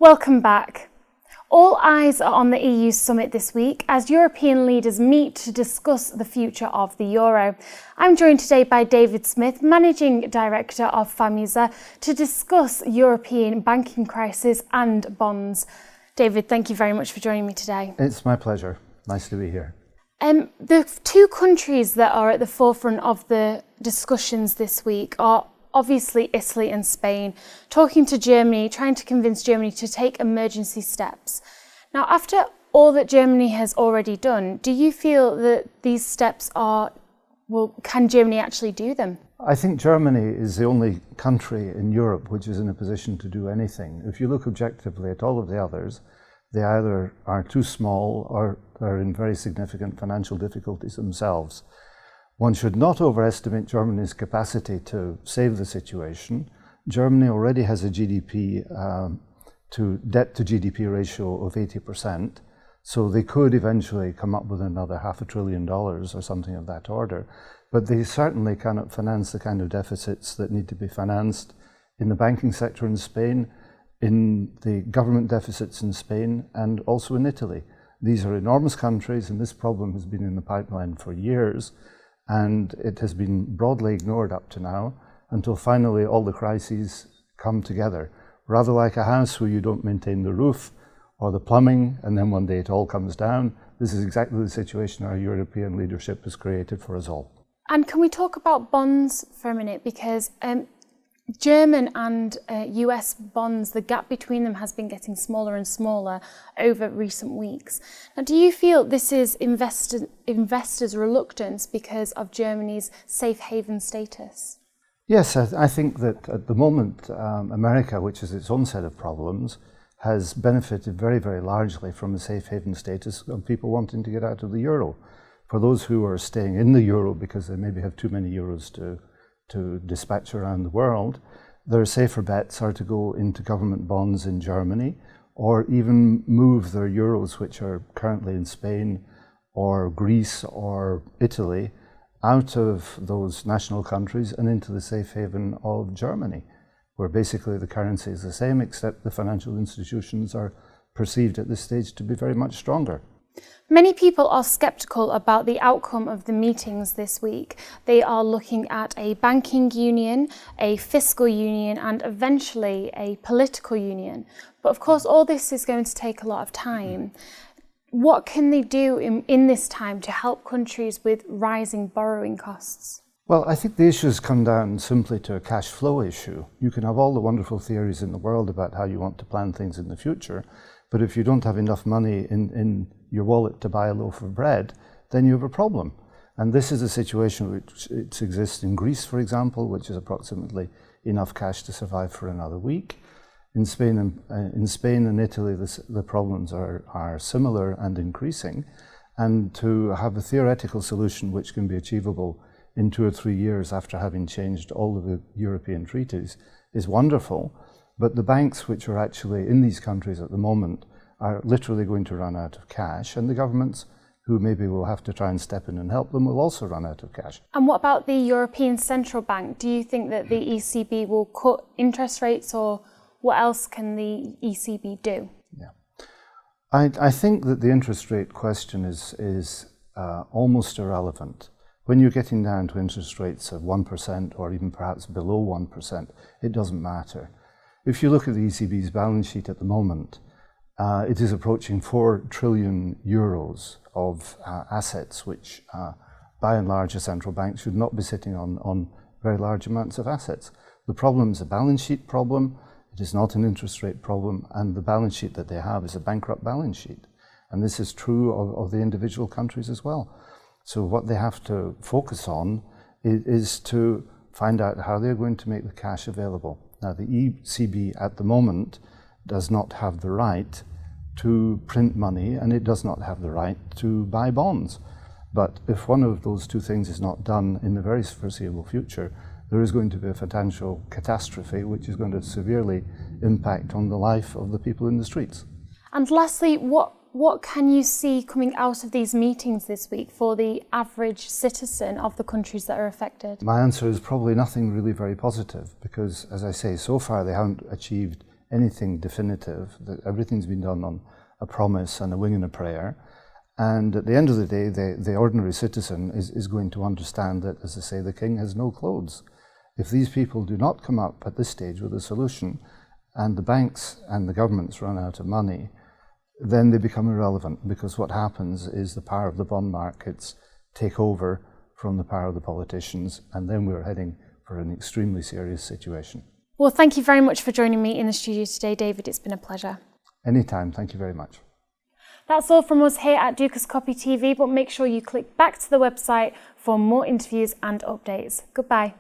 Welcome back. All eyes are on the EU summit this week as European leaders meet to discuss the future of the euro. I'm joined today by David Smith, Managing Director of FAMYSA, to discuss European banking crisis and bonds. David, thank you very much for joining me today. It's my pleasure. Nice to be here. The two countries that are at the forefront of the discussions this week are obviously Italy and Spain, talking to Germany, trying to convince Germany to take emergency steps. Now, after all that Germany has already done, do you feel that these steps can Germany actually do them? I think Germany is the only country in Europe which is in a position to do anything. If you look objectively at all of the others, they either are too small or are in very significant financial difficulties themselves. One should not overestimate Germany's capacity to save the situation. Germany already has a GDP to debt to GDP ratio of 80%, so they could eventually come up with another $500 billion or something of that order. But they certainly cannot finance the kind of deficits that need to be financed in the banking sector in Spain, in the government deficits in Spain, and also in Italy. These are enormous countries, and this problem has been in the pipeline for years. And it has been broadly ignored up to now, until finally all the crises come together. Rather like a house where you don't maintain the roof or the plumbing, and then one day it all comes down. This is exactly the situation our European leadership has created for us all. And can we talk about bonds for a minute? Because German and US bonds, the gap between them has been getting smaller and smaller over recent weeks. Now, do you feel this is investors' reluctance because of Germany's safe haven status? Yes, I think that at the moment, America, which has its own set of problems, has benefited very, very largely from a safe haven status of people wanting to get out of the euro. For those who are staying in the euro because they maybe have too many euros to dispatch around the world, their safer bets are to go into government bonds in Germany or even move their euros, which are currently in Spain or Greece or Italy, out of those national countries and into the safe haven of Germany, where basically the currency is the same, except the financial institutions are perceived at this stage to be very much stronger. Many people are sceptical about the outcome of the meetings this week. They are looking at a banking union, a fiscal union, and eventually a political union. But of course, all this is going to take a lot of time. What can they do in this time to help countries with rising borrowing costs? Well, I think the issues come down simply to a cash flow issue. You can have all the wonderful theories in the world about how you want to plan things in the future, but if you don't have enough money in your wallet to buy a loaf of bread, then you have a problem. And this is a situation which exists in Greece, for example, which is approximately enough cash to survive for another week. In Spain and Italy, the problems are similar and increasing. And to have a theoretical solution which can be achievable in 2 or 3 years after having changed all of the European treaties is wonderful. But the banks which are actually in these countries at the moment are literally going to run out of cash, and the governments who maybe will have to try and step in and help them will also run out of cash. And what about the European Central Bank? Do you think that the ECB will cut interest rates, or what else can the ECB do? Yeah, I think that the interest rate question is almost irrelevant. When you're getting down to interest rates of 1% or even perhaps below 1%, it doesn't matter. If you look at the ECB's balance sheet at the moment, it is approaching 4 trillion euros of assets, which by and large a central bank should not be sitting on very large amounts of assets. The problem is a balance sheet problem, it is not an interest rate problem, and the balance sheet that they have is a bankrupt balance sheet. And this is true of the individual countries as well. So what they have to focus on is to find out how they're going to make the cash available. Now, the ECB at the moment does not have the right to print money, and it does not have the right to buy bonds. But if one of those two things is not done in the very foreseeable future, there is going to be a financial catastrophe which is going to severely impact on the life of the people in the streets. And lastly, what can you see coming out of these meetings this week for the average citizen of the countries that are affected? My answer is probably nothing really very positive because, as I say, so far they haven't achieved anything definitive. That everything's been done on a promise and a wing and a prayer. And at the end of the day, the ordinary citizen is going to understand that, as I say, the king has no clothes. If these people do not come up at this stage with a solution, and the banks and the governments run out of money, then they become irrelevant, because what happens is the power of the bond markets take over from the power of the politicians, and then we're heading for an extremely serious situation. Well, thank you very much for joining me in the studio today, David. It's been a pleasure. Anytime. Thank you very much. That's all from us here at Dukas Copy TV, but make sure you click back to the website for more interviews and updates. Goodbye.